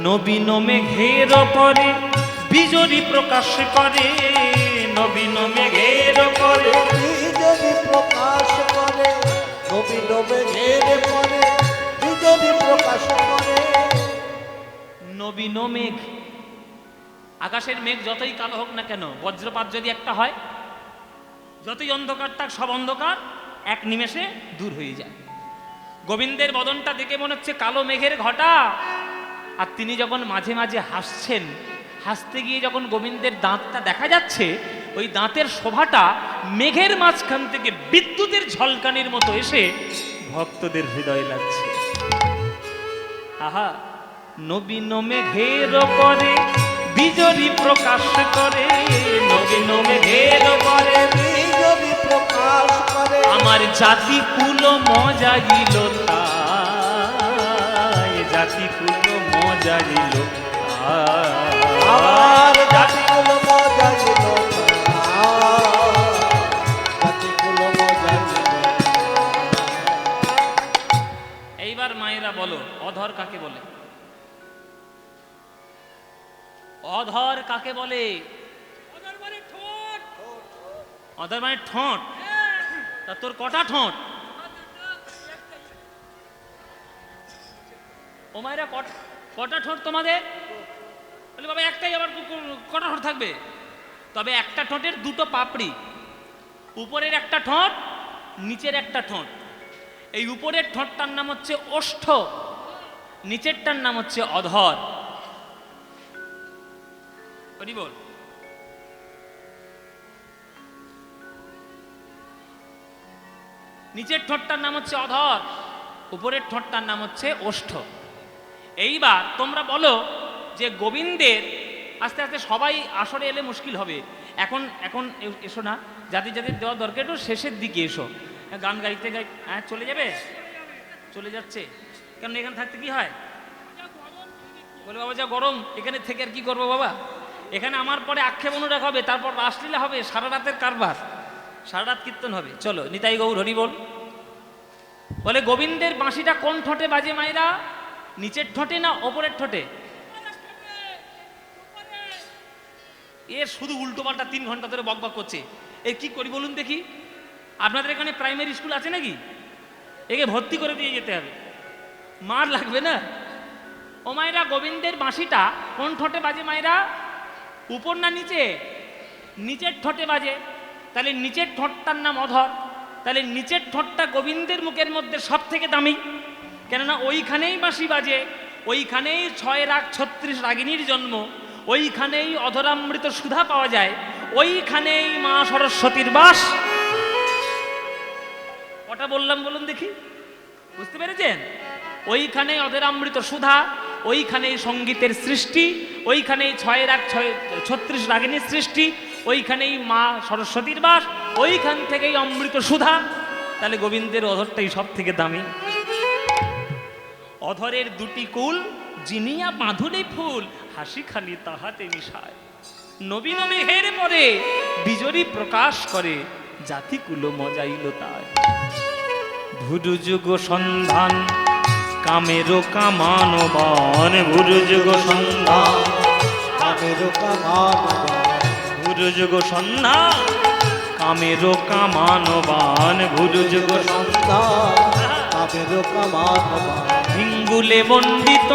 [SPEAKER 1] নবীন মেঘের পরে বিজলি প্রকাশ করে, নবীন মেঘের পরে
[SPEAKER 2] বিজলি প্রকাশ করে, নবীন মেঘের পরে বিজলি প্রকাশ করে।
[SPEAKER 1] নবীন মেঘ, আকাশের মেঘ যতই কালো হোক না কেন, বজ্রপাত যদি একটা হয়, যতই অন্ধকার থাক, সব অন্ধকার এক নিমেষে দূর হয়ে যায়। গোবিন্দের বদনটা দেখে মনে হচ্ছে কালো মেঘের ঘটা। আর তিনি যখন মাঝে মাঝে হাসছেন, হাসতে গিয়ে যখন গোবিন্দের দাঁতটা দেখা যাচ্ছে, ওই দাঁতের শোভাটা মেঘের মাঝখান থেকে বিদ্যুতের ঝলকানির মতো এসে ভক্তদের হৃদয় লাগছে। আহা, নবীন মেঘের পরে বিজলি প্রকাশ করে, নবীন মেঘের পরে
[SPEAKER 2] বিজলি প্রকাশ করে,
[SPEAKER 1] আমার জাতি কুল মজাইল তাই, জাতি কুল মজাইল
[SPEAKER 2] আমার জাতিকুল মজাইল, জাতিকুল মজাইল।
[SPEAKER 1] এইবার মায়েরা বলো, অধর কাকে বলে? অধর কাকে বলে? অধর মানে ঠোঁট। তা তোর কটা ঠোঁট? ও মায়েরা কটা ঠোঁট তোমাদের? বলে বাবা একটাই, আবার কটা ঠোঁট থাকবে? তবে একটা ঠোঁটের দুটো পাপড়ি, উপরের একটা ঠোঁট, নিচের একটা ঠোঁট। এই উপরের ঠোঁটটার নাম হচ্ছে ওষ্ঠ, নিচেরটার নাম হচ্ছে অধর। বল, নিচের ঠোঁটটার নাম হচ্ছে অধর, উপরের ঠোঁটটার নাম হচ্ছে ওষ্ঠ। এইবার তোমরা বলো যে গোবিন্দের, আস্তে আস্তে সবাই আসরে এলে মুশকিল হবে, এখন এখন এসো না, যাদের যাদের দেওয়া দরকার একটু শেষের দিকে এসো। গান গাইতে গাই হ্যাঁ চলে যাবে, চলে যাচ্ছে। কেন এখানে থাকতে কি হয়? বলে বাবা যা গরম, এখানে থেকে আর কি করবো বাবা, এখানে আমার পরে আক্ষেপ অনুরাগ হবে, তারপর রাসলীলা হবে, সারা রাতের কারবার, সারা রাত কীর্তন হবে। চলো নিতাই গৌর হরি বল। বলে গোবিন্দের বাঁশিটা কোন ঠোঁটে বাজে মায়েরা? নিচের ঠোঁটে না ওপরের ঠোঁটে? এ শুধু উল্টো পাল্টা 3 ঘন্টা ধরে বকবক করছে, এ কি করি বলুন দেখি? আপনাদের এখানে প্রাইমারি স্কুল আছে নাকি? একে ভর্তি করে দিয়ে যেতে হবে, মার লাগবে না। ও মায়েরা, গোবিন্দের বাঁশিটা কোন ঠোঁটে বাজে মায়েরা? উপর না নিচে? নিচের ঠোঁটে বাজে। তাহলে নিচের ঠোঁটটার নাম অধর। তাহলে নিচের ঠোঁটটা গোবিন্দের মুখের মধ্যে সব থেকে দামি, কেননা ওইখানেই বাঁশি বাজে, ওইখানেই 6 রাগ 36 রাগিনীর জন্ম, ওইখানেই অধরামৃত সুধা পাওয়া যায়, ওইখানেই মা সরস্বতীর বাস। কটা বললাম বলুন দেখি, বুঝতে পেরেছেন? ওইখানেই অধরামৃত সুধা, ওইখানেই সঙ্গীতের সৃষ্টি, ওইখানেই 6 রাগ 36 রাগিনীর সৃষ্টি, ওইখানেই মা সরস্বতীর বাস, ওইখান থেকেই অমৃত সুধা। তাহলে গোবিন্দের অধরটাই সব থেকে দামি। অধরের দুটি কুল জিনিয়া বাঁধুলি ফুল, হাসি খালি তাহাতে মিশায়, নবীন মেঘের পরে বিজলি প্রকাশ করে, জাতি কুল মজাইল তাই। ভুরু যুগ সন্ধান কামেরো কামানবান, ভুরু যুগ সন্ধান
[SPEAKER 2] কামেরো কামানবান,
[SPEAKER 1] ভুরু যুগ সন্ধান কামেরো কামানবান, ভুরু যুগ সন্ধান
[SPEAKER 2] কামেরো কামানবান।
[SPEAKER 1] হিঙ্গুলে মণ্ডিত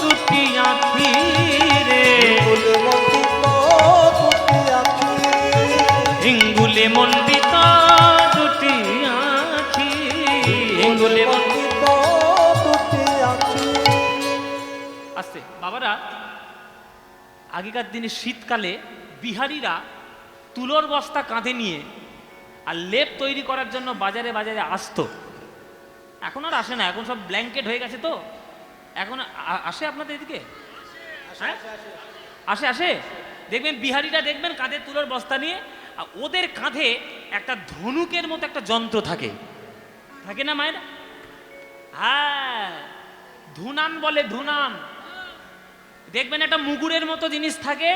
[SPEAKER 1] দুটি আঁখি রে,
[SPEAKER 2] হিঙ্গুলে মণ্ডিত দুটি আঁখি,
[SPEAKER 1] হিঙ্গুলে মণ্ডিত দুটি আঁখি আগেকার দিনে শীতকালে বিহারিরা তুলোর বস্তা কাঁধে নিয়ে আর লেপ তৈরি করার জন্য বাজারে বাজারে আসতো। এখন আর আসে না, এখন সব ব্ল্যাঙ্কেট হয়ে গেছে। তো এখন আসে আপনাদের এদিকে? হ্যাঁ, আসে আসে। দেখবেন বিহারিরা দেখবেন কাঁধে তুলোর বস্তা নিয়ে, আর ওদের কাঁধে একটা ধনুকের মতো একটা যন্ত্র থাকে, থাকে না মায়েরা? হ্যাঁ, ধুনান বলে, ধুনান। দেখবেন একটা মুগুরের মতো জিনিস থাকে,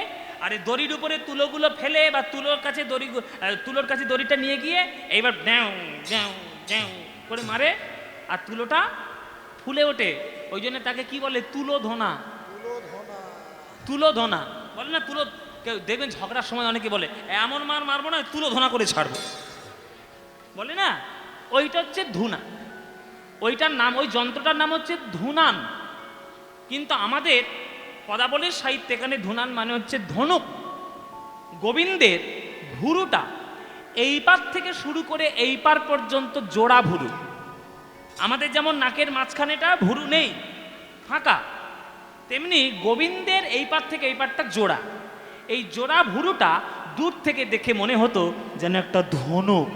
[SPEAKER 1] আর এই দড়ির উপরে তুলোগুলো ফেলে বা তুলোর কাছে দড়িটা নিয়ে গিয়ে এইবার ড্যাও ড্যাও ড্যাও করে মারে, আর তুলোটা ফুলে ওঠে। ওই জন্য তাকে কি বলে? তুলো ধোনা। তুলো ধোনা বলে না? তুলো, দেখবেন ঝগড়ার সময় অনেকে বলে এমন মার মারবো না, তুলো ধোনা করে ছাড়বো, বলে না? ওইটা হচ্ছে ধুনা। ওইটার নাম, ওই যন্ত্রটার নাম হচ্ছে ধুনান। কিন্তু আমাদের পদাবলীর সাহিত্যে এখানে ধুনান মানে হচ্ছে ধনুক। গোবিন্দের ভুরুটা এই পার থেকে শুরু করে এই পার পর্যন্ত জোড়া ভুরু। আমাদের যেমন নাকের মাঝখানেটা ভুরু নেই, ফাঁকা, তেমনি গোবিন্দের এই পার থেকে এই পারটা জোড়া। এই জোড়া ভুরুটা দূর থেকে দেখে মনে হতো যেন একটা ধনুক।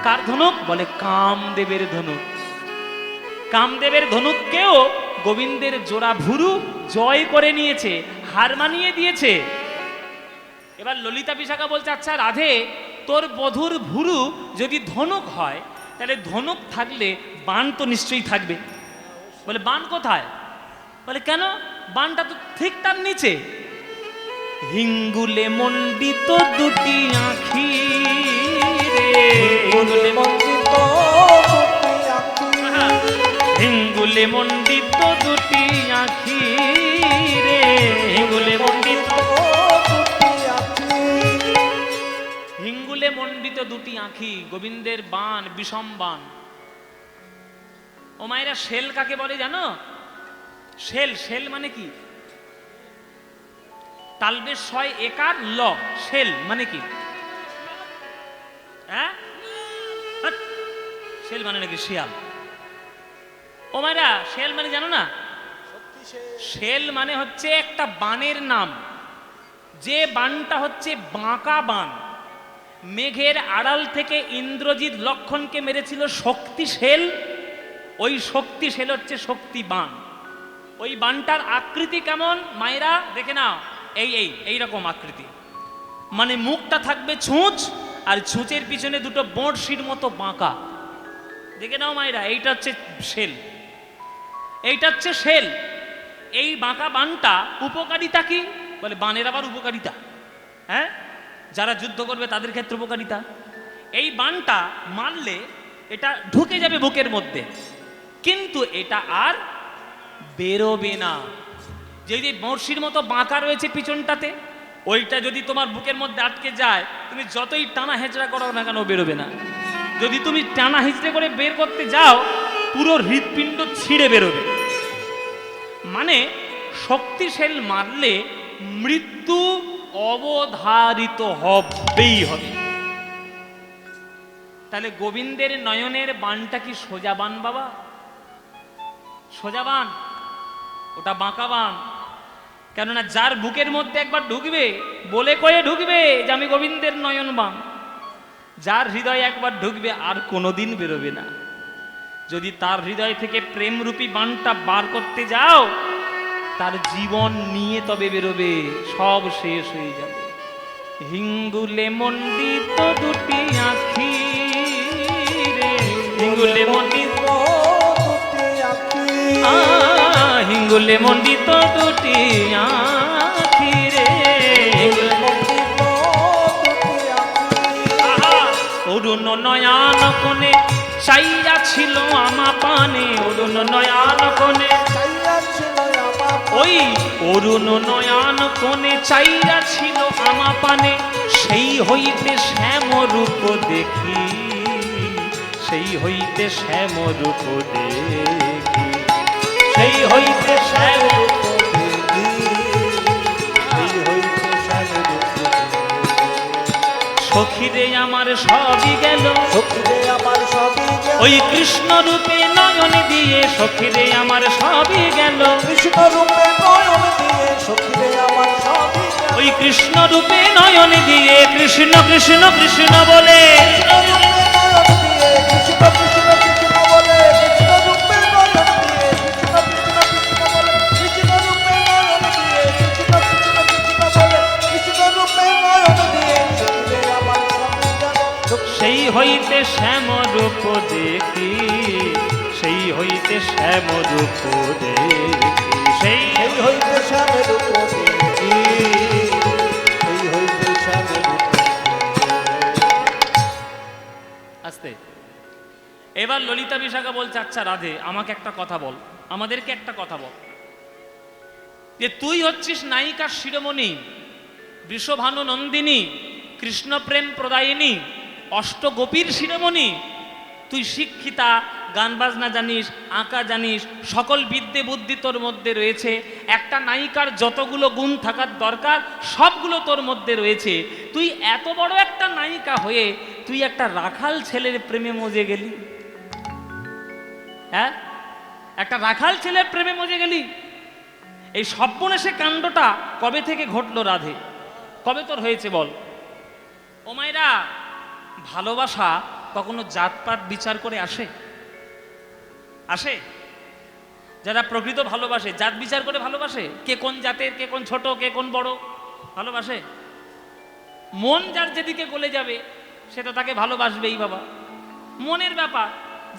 [SPEAKER 1] কার ধনুক? বলে কামদেবের ধনুক। কামদেবের ধনুককেও গোবিন্দের জোড়া ভুরু জয় করে নিয়েছে, হার মানিয়ে দিয়েছে। এবার ললিতা বিশাখা বলছে, আচ্ছা রাধে, তোর বধূর ভুরু যদি ধনুক হয়, তাহলে ধনুক থাকলে বাণ তো নিশ্চয়ই থাকবে। বলে বাণ কোথায়? বলে কেন? বাণটা তো ঠিক তার নিচে। হিঙ্গুলে মণ্ডিত দুটি আঁখি রে, হিঙ্গুলে মণ্ডিত হিঙ্গুলে মণ্ডিত দুটি আঁখি রে, হিঙ্গুলে মণ্ডিত হিঙ্গুলে মণ্ডিত দুটি আঁখি। গোবিন্দের বাণ বিষম বাণ। ও মায়েরা, শেল কাকে বলে জানো? শেল, শেল মানে কি? তালবেশ ছয় একার ল, শেল মানে কি? হ্যাঁ, শেল মানে নাকি শিয়াল? ও মায়েরা, শেল মানে জানো না? শেল মানে হচ্ছে একটা বানের নাম, যে বানটা হচ্ছে বাঁকা বান। মেঘের আড়াল থেকে ইন্দ্রজিৎ লক্ষণকে মেরেছিল শক্তি শেল, ওই শক্তি শেল হচ্ছে শক্তি বান। ওই বানটার আকৃতি কেমন মায়েরা দেখে নাও, এই রকম আকৃতি, মানে মুখটা থাকবে ছুঁচ, আর ছুঁচের পিছনে দুটো বড়শির মতো বাঁকা। দেখে নাও মায়েরা, এইটা হচ্ছে শেল, এইটা হচ্ছে শেল। এই বাঁকা বানটা উপকারিতা কি? বলে বানের আবার উপকারিতা, হ্যাঁ, যারা যুদ্ধ করবে তাদের ক্ষেত্রে উপকারিতা। এই বানটা মারলে এটা ঢুকে যাবে বুকের মধ্যে, কিন্তু এটা আর বেরোবে না। যে বড়শির মতো বাঁকা রয়েছে পিছনটাতে, ওইটা যদি তোমার বুকের মধ্যে আটকে যায়, তুমি যতই টানা হেঁচড়া করো না কেন বেরোবে না। যদি তুমি টানা হেঁচড়ে করে বের করতে যাও, পুরো হৃৎপিণ্ড ছিঁড়ে বেরোবে। মানে শক্তিশাল মারলে মৃত্যু অবধারিত হবেই হবে। তাহলে গোবিন্দের নয়নের বানটা কি সোজা বান বাবা? সোজা বান? ওটা বাঁকা বান। কেননা যার বুকের মধ্যে একবার ঢুকবে, বলে কয়ে ঢুকবে যে আমি গোবিন্দের নয়ন বান, যার হৃদয় একবার ঢুকবে আর কোনোদিন বেরোবে না। যদি তার হৃদয় থেকে প্রেমরূপী বানটা বার করতে যাও, তার জীবন নিয়ে তবে বেরোবে, সব শেষ হয়ে যাবে। হিঙ্গুলে মণ্ডিত দুটি আঁখি রে, হিঙ্গুলে মণ্ডিত হিঙ্গুলে মণ্ডিত দুটি আঁখি রে, অরুণ নয়ন কোণে চাইয়া ছিল আমা পানে, অরুণ নয়ন কোণে, ওই অরুণ নয়ন কোণে চাইয়া ছিল আমা পানে, সেই হইতে শ্যাম রূপ দেখি, সেই হইতে শ্যাম রূপ দেখি, সেই হইতে শ্যাম রূপ দেখি, সেই হইতে শ্যাম রূপ সখীরে আমার সবই গেল,
[SPEAKER 2] সখীরে আমার সবই গেল,
[SPEAKER 1] ওই কৃষ্ণ রূপে নয়ন দিয়ে সখীরে আমার সবই গেল,
[SPEAKER 2] কৃষ্ণ রূপে নয়ন দিয়ে সখীরে আমার
[SPEAKER 1] কৃষ্ণ রূপে নয়ন দিয়ে কৃষ্ণ কৃষ্ণ কৃষ্ণ বলে, সেই হইতে শ্যাম রূপ দেখি, সেই হইতে শ্যাম রূপ দেখি, সেই
[SPEAKER 2] হইতে শ্যামের রূপ দেখি, সেই হইতে শ্যামের রূপ
[SPEAKER 1] আস্তে। এবার ললিতা বিশাখা বলছে, আচ্ছা রাধে আমাকে একটা কথা বল, আমাদেরকে একটা কথা বল, যে তুই হচ্ছিস নায়িকার শিরোমণি, বৃষভানু নন্দিনী, কৃষ্ণ প্রেম প্রদায়িনী, অষ্টগোপীর শিরোমণি, তুই শিক্ষিতা, গান বাজনা জানিস, আঁকা জানিস, সকল বিদ্যে বুদ্ধি তোর মধ্যে রয়েছে, একটা নায়িকার যতগুলো গুণ থাকার দরকার সবগুলো তোর মধ্যে রয়েছে, তুই এত বড় একটা নায়িকা হয়ে তুই একটা রাখাল ছেলের প্রেমে মজে গেলি। হ্যাঁ, একটা রাখাল ছেলের প্রেমে মজে গেলি। এই সর্বনেশে কাণ্ডটা কবে থেকে ঘটলো রাধে, কবে তোর হয়েছে বল? ও মায়েরা, ভালোবাসা কখনো জাতপাত বিচার করে আসে? আসে? যারা প্রকৃত ভালোবাসে জাত বিচার করে ভালোবাসে? কে কোন জাতের, কে কোন ছোট, কে কোন বড় ভালোবাসে? মন যার যেদিকে গলে যাবে সেটা তাকে ভালোবাসবেই বাবা, মনের ব্যাপার।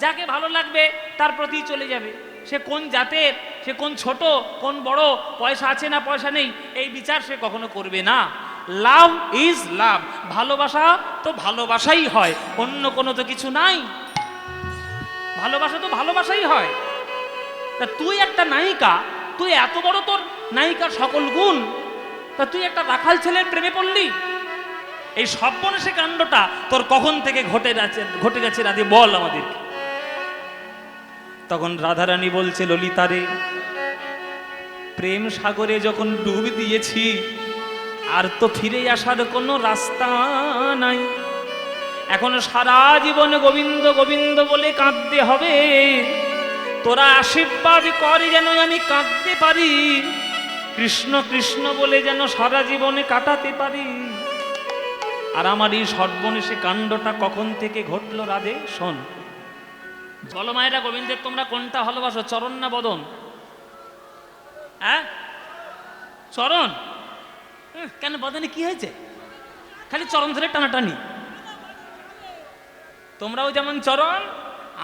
[SPEAKER 1] যাকে ভালো লাগবে তার প্রতি চলে যাবে। সে কোন জাতের, সে কোন ছোট, কোন বড়, পয়সা আছে না পয়সা নেই, এই বিচার সে কখনো করবে না। লাভ ইজ লাভ, ভালোবাসা তো ভালোবাসাই হয়, অন্য কোনো তো কিছু নাই। ভালোবাসা তো ভালোবাসাই হয়। তা তুই একটা নায়িকা, তুই এত বড় তোর নায়িকার সকল গুণ, তা তুই একটা রাখাল ছেলের প্রেমে পড়লি। এই সর্বনেশে কাণ্ডটা তোর কখন থেকে ঘটে গেছে রাধে বল আমাদেরকে। তখন রাধারানী বলছে, ললিতারে, প্রেম সাগরে যখন ডুব দিয়েছি আর তো ফিরে আসার কোনো রাস্তা নাই। এখন সারা জীবন গোবিন্দ গোবিন্দ বলে কাঁদতে হবে। তোরা আশীর্বাদ করে যেন আমি কাঁদতে পারি, কৃষ্ণ কৃষ্ণ বলে যেন সারা জীবনে কাটাতে পারি। আর আমার এই সর্বনেশে কাণ্ডটা কখন থেকে ঘটলো রাধে শোন। বলো মায়েরা, গোবিন্দের তোমরা কোনটা ভালোবাসো, চরণ না বদন? হ্যাঁ, চরণ। কেন, বদনে কি হয়েছে? খালি চরণ ধরে টানাটানি। তোমরাও যেমন চরণ,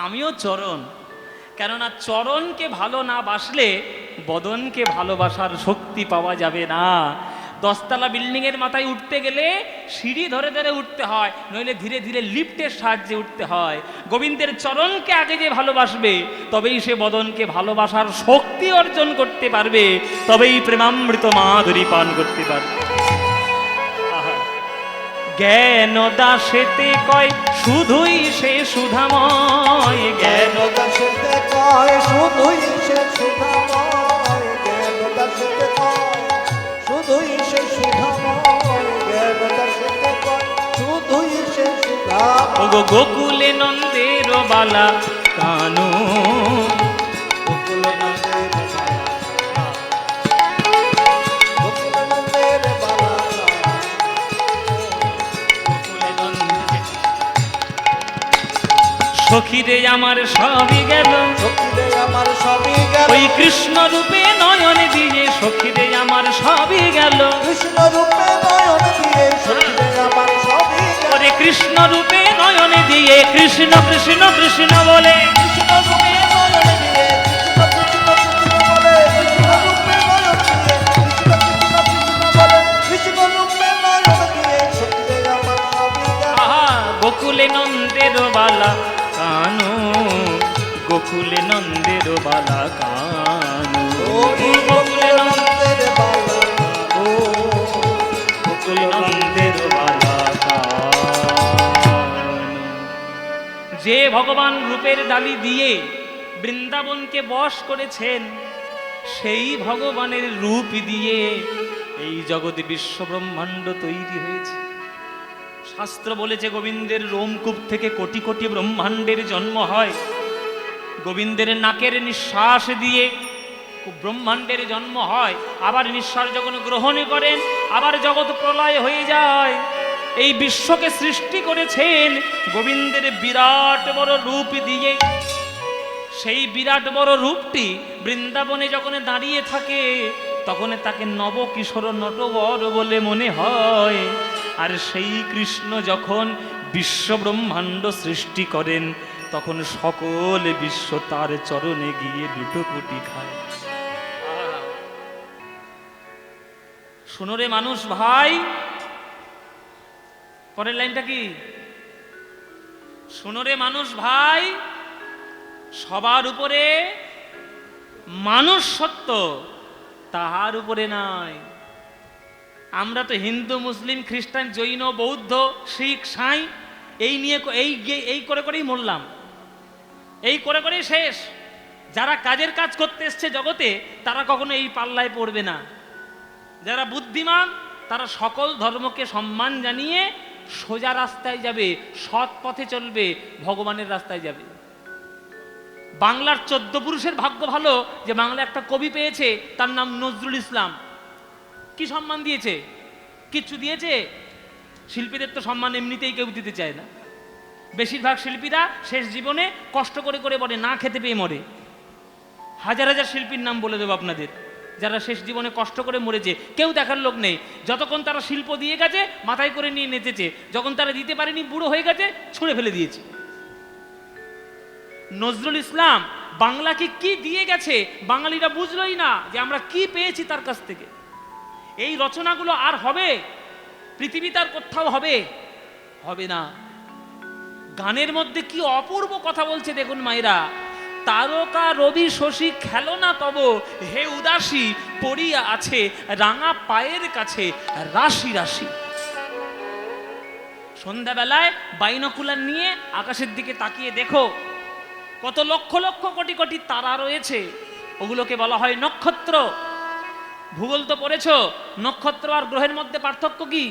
[SPEAKER 1] আমিও চরণ। কেননা চরণকে ভালো না বাসলে বদনকে ভালোবাসার শক্তি পাওয়া যাবে না। 10 তলা বিল্ডিং এর মাথায় উঠতে গেলে সিঁড়ি ধরে ধরে উঠতে হয়, নইলে ধীরে ধীরে লিফটের সাহায্যে উঠতে হয়। গোবিন্দের চরণকে আগে যে ভালোবাসবে তবেই সে বদনকে ভালোবাসার শক্তি অর্জন করতে পারবে, তবেই প্রেমামৃত মাধুরী পান করতে পারবে। জ্ঞান দাসেতে কয় শুধুই সে সুধাময়, জ্ঞান
[SPEAKER 2] দাসেতে কয় শুধুই সে সুধাময়, জ্ঞান দাসেতে কয় শুধুই সে সুধাময়, জ্ঞান দাসেতে কয় শুধুই সে সুধাময়।
[SPEAKER 1] ওগো গোকুলে নন্দের বালা কানু,
[SPEAKER 2] গোকুলে নন্দের গোকুলে নন্দের বালা,
[SPEAKER 1] সখীরে আমার সবই গেল,
[SPEAKER 2] সখীরে আমার সবই গেল,
[SPEAKER 1] ওই কৃষ্ণ রূপে নয়ন দিয়ে সখীরে আমার সবই গেল,
[SPEAKER 2] কৃষ্ণ রূপে নয়ন দিয়ে সখীরে আমার সবই গেল,
[SPEAKER 1] ওরে কৃষ্ণ রূপে নয়ন দিয়ে কৃষ্ণ কৃষ্ণ কৃষ্ণ বলে,
[SPEAKER 2] কৃষ্ণ রূপে নয়ন দিয়ে কৃষ্ণ কৃষ্ণ কৃষ্ণ বলে, কৃষ্ণ রূপে নয়ন দিয়ে কৃষ্ণ কৃষ্ণ কৃষ্ণ বলে, কৃষ্ণ রূপে নয়ন দিয়ে সখীরে আমার সবই গেল।
[SPEAKER 1] আহা গোকুলে নন্দের বালা কানু, গোকুলে নন্দের বালা কানু, গোকুলে
[SPEAKER 2] নন্দের বালা কানু,
[SPEAKER 1] গোকুলে নন্দের বালা কানু। যে ভগবান রূপের ডালি দিয়ে বৃন্দাবনকে বশ করেছেন, সেই ভগবানের রূপ দিয়ে এই জগৎ বিশ্ব ব্রহ্মাণ্ড তৈরি হয়েছে। শাস্ত্র বলেছে গোবিন্দের রোমকূপ থেকে কোটি কোটি ব্রহ্মাণ্ডের জন্ম হয়। গোবিন্দের নাকের নিঃশ্বাস দিয়ে ব্রহ্মাণ্ডের জন্ম হয়, আবার নিঃশ্বাস যখন গ্রহণ করেন, আবার জগৎ প্রলয় হয়ে যায়। এই বিশ্বকে সৃষ্টি করেছেন গোবিন্দের বিরাট বড় রূপ দিয়ে। সেই বিরাট বড় রূপটি বৃন্দাবনে যখন দাঁড়িয়ে থাকে, তখন তাকে নবকিশোর নটবর বলে মনে হয়। আর সেই কৃষ্ণ যখন বিশ্ব ব্রহ্মাণ্ড সৃষ্টি করেন, তখন সকল বিশ্ব তার চরণে গিয়ে লুটোপুটি খায়। শোনো রে মানুষ ভাই, পরের লাইনটা কি? শোনো রে মানুষ ভাই, সবার উপরে মানুষ সত্য, তাহার উপরে নয়। আমরা তো হিন্দু, মুসলিম, খ্রিস্টান, জৈন, বৌদ্ধ, শিখ, সাঁই এই নিয়ে এই করে করেই মরলাম, এই করে করেই শেষ। যারা কাজের কাজ করতে এসছে জগতে, তারা কখনো এই পাল্লায় পড়বে না। যারা বুদ্ধিমান, তারা সকল ধর্মকে সম্মান জানিয়ে সোজা রাস্তায় যাবে, সৎ পথে চলবে, ভগবানের রাস্তায় যাবে। বাংলার 14 পুরুষের ভাগ্য ভালো যে বাংলা একটা কবি পেয়েছে, তার নাম নজরুল ইসলাম। কি সম্মান দিয়েছে? কিচ্ছু দিয়েছে? শিল্পীদের তো সম্মান এমনিতেই কেউ দিতে চায় না। বেশিরভাগ শিল্পীরা শেষ জীবনে কষ্ট করে করে মরে, না খেতে পেয়ে মরে। হাজার হাজার শিল্পীর নাম বলে দেবো আপনাদের, যারা শেষ জীবনে কষ্ট করে মরেছে, কেউ দেখার লোক নেই। যতক্ষণ তারা শিল্প দিয়ে গেছে, মাথায় করে নিয়ে নেচেছে। যখন তারা দিতে পারেনি, বুড়ো হয়ে গেছে, ছুঁড়ে ফেলে দিয়েছে। নজরুল ইসলাম বাংলাকে কি দিয়ে গেছে, বাঙালিরা বুঝলই না যে আমরা কি পেয়েছি তার কাছ থেকে। এই রচনাগুলো আর হবে? পৃথিবীতে আর কোথাও হবে? হবে না। গানের মধ্যে কি অপূর্ব কথা বলছে দেখুন মায়েরা। তারকা রবি শশী খেলো না তব, হে উদাসী পড়িয়া আছে রাঙা পায়ের কাছে রাশি রাশি। সন্ধ্যাবেলায় বাইনোকুলার নিয়ে আকাশের দিকে তাকিয়ে দেখো, কত লক্ষ লক্ষ কোটি কোটি তারা রয়েছে। ওগুলোকে বলা হয় নক্ষত্র। ভূগোল তো পড়েছো, নক্ষত্র আর গ্রহের মধ্যে পার্থক্য কি?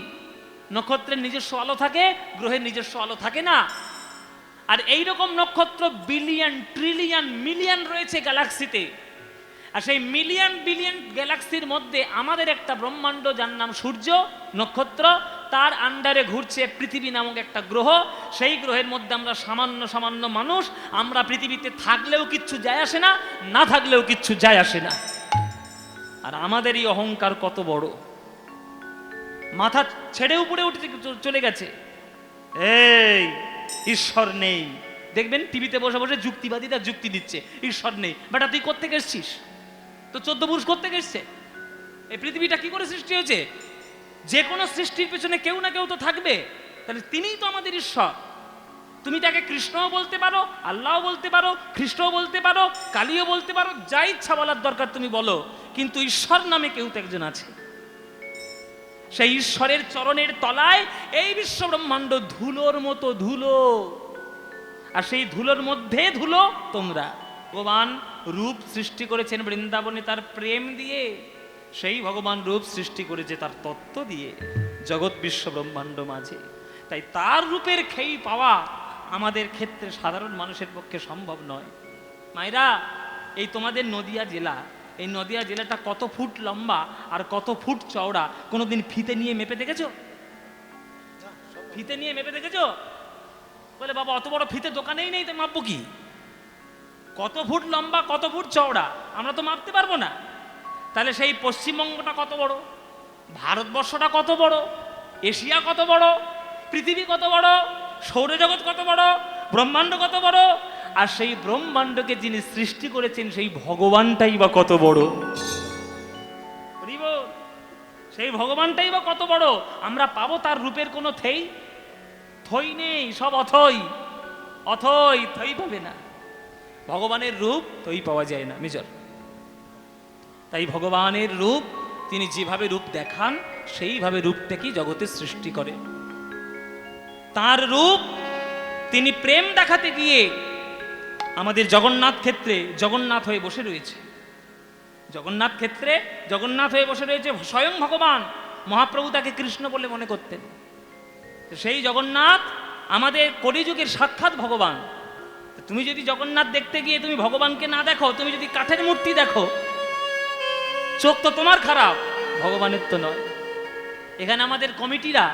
[SPEAKER 1] নক্ষত্রের নিজস্ব আলো থাকে, গ্রহের নিজস্ব আলো থাকে না। আর এই রকম নক্ষত্র বিলিয়ন, ট্রিলিয়ন, মিলিয়ন রয়েছে গ্যালাক্সিতে। আর সেই মিলিয়ন বিলিয়ন গ্যালাক্সির মধ্যে আমাদের একটা ব্রহ্মাণ্ড, যার নাম সূর্য, নক্ষত্র, তার আন্ডারে ঘুরছে পৃথিবী নামক একটা গ্রহ। সেই গ্রহের মধ্যে আমরা সামান্য সামান্য মানুষ। আমরা পৃথিবীতে থাকলেও কিচ্ছু যায় আসে না, না থাকলেও কিচ্ছু যায় আসে না। আর আমাদের এই অহংকার কত বড়, মাথা ছেড়ে উপরে উঠে চলে গেছে। এই ঈশ্বর নেই, দেখবেন টিভিতে বসে বসে যুক্তিবাদীরা যুক্তি দিচ্ছে, ঈশ্বর নেই। বেটা তুই কোত্থেকে এসছিস? তো 14 পুরুষ কোত্থেকে এসছে? এই পৃথিবীটা কি করে সৃষ্টি হয়েছে? যে কোনো সৃষ্টির পেছনে কেউ না কেউ তো থাকবে, তাহলে তিনিই তো আমাদের ঈশ্বর। তুমি তাকে কৃষ্ণও বলতে পারো, আল্লাহও বলতে পারো, খ্রিস্টও বলতে পারো, কালীও বলতে পারো, যা ইচ্ছা বলার দরকার তুমি বলো, কিন্তু ঈশ্বর নামে কেউ তো একজন আছে। সেই ঈশ্বরের চরণের তলায় এই বিশ্ব ব্রহ্মাণ্ড ধুলোর মতো ধুলো। আর সেই ধুলোর মধ্যে ধুলো তোমরা। ভগবান রূপ সৃষ্টি করেছেন বৃন্দাবনে তার প্রেম দিয়ে, সেই ভগবান রূপ সৃষ্টি করেছে তার তত্ত্ব দিয়ে জগৎ বিশ্ব ব্রহ্মাণ্ড মাঝে। তাই তার রূপের খেই পাওয়া আমাদের ক্ষেত্রে সাধারণ মানুষের পক্ষে সম্ভব নয়। মায়েরা, এই তোমাদের নদিয়া জেলা, এই নদিয়া জেলাটা কত ফুট লম্বা আর কত ফুট চওড়া কোনোদিন ফিতে নিয়ে মেপে দেখেছো? ফিতে নিয়ে মেপে দেখেছো? বলে বাবা অত বড় ফিতে দোকানেই নেই, তো মাপবো কি? কত ফুট লম্বা, কত ফুট চওড়া আমরা তো মাপতে পারবো না। তাহলে সেই পশ্চিমবঙ্গটা কত বড়, ভারতবর্ষটা কত বড়, এশিয়া কত বড়, পৃথিবী কত বড়, সৌরজগৎ কত বড়, ব্রহ্মাণ্ড কত বড়, আর সেই ব্রহ্মাণ্ডকে যিনি সৃষ্টি করেছেন সেই ভগবানটাই বা কত বড়। সেই ভগবানটাই বা কত বড়। আমরা পাবো তার রূপের কোনো থই নেই, সব অথই অথই, থই পাবে না। ভগবানের রূপ থই পাওয়া যায় না মেজর। তাই ভগবানের রূপ তিনি যেভাবে রূপ দেখান সেইভাবে রূপটাকেই জগতের সৃষ্টি করে। তার রূপ তিনি প্রেম দেখাতে গিয়ে আমাদের জগন্নাথ ক্ষেত্রে জগন্নাথ হয়ে বসে রয়েছে। জগন্নাথ ক্ষেত্রে জগন্নাথ হয়ে বসে রয়েছে স্বয়ং ভগবান। মহাপ্রভু তাকে কৃষ্ণ বলে মনে করতেন। সেই জগন্নাথ আমাদের কলিযুগের সাক্ষাৎ ভগবান। তুমি যদি জগন্নাথ দেখতে গিয়ে তুমি ভগবানকে না দেখো, তুমি যদি কাঠের মূর্তি দেখো, চোখ তো তোমার খারাপ, ভগবানের তো নয়। এখানে আমাদের কমিটিরা,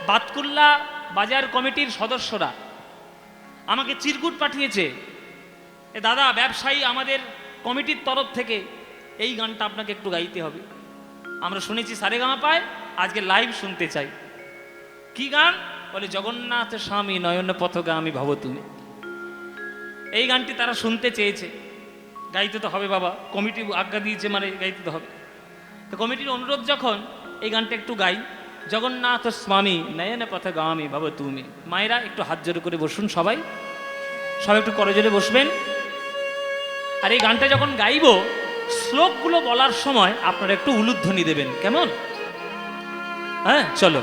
[SPEAKER 1] বাতকুল্লা বাজার কমিটির সদস্যরা আমাকে চিরকুট পাঠিয়েছে, এ দাদা ব্যবসায়ী আমাদের কমিটির তরফ থেকে এই গানটা আপনাকে একটু গাইতে হবে। আমরা শুনেছি সারেগামাপায়, আজকে লাইভ শুনতে চাই। কি গান? বলে জগন্নাথ স্বামী নয়ন পথগামী ভব তুমি। এই গানটি তারা শুনতে চেয়েছে, গাইতে তো হবে বাবা, কমিটি আজ্ঞা দিয়েছে মানে গাইতে তো হবে। তো কমিটির অনুরোধ যখন, এই গানটা একটু গাই, জগন্নাথ স্বামী নয়ন পথগামী ভব তুমি। মায়েরা একটু হাত জোরে করে বসুন, সবাই সবাই একটু করজোরে বসবেন। আর এই গানটা যখন গাইব, শ্লোকগুলো বলার সময় আপনারা একটু উলুধ্বনি দেবেন, কেমন? হ্যাঁ, চলো।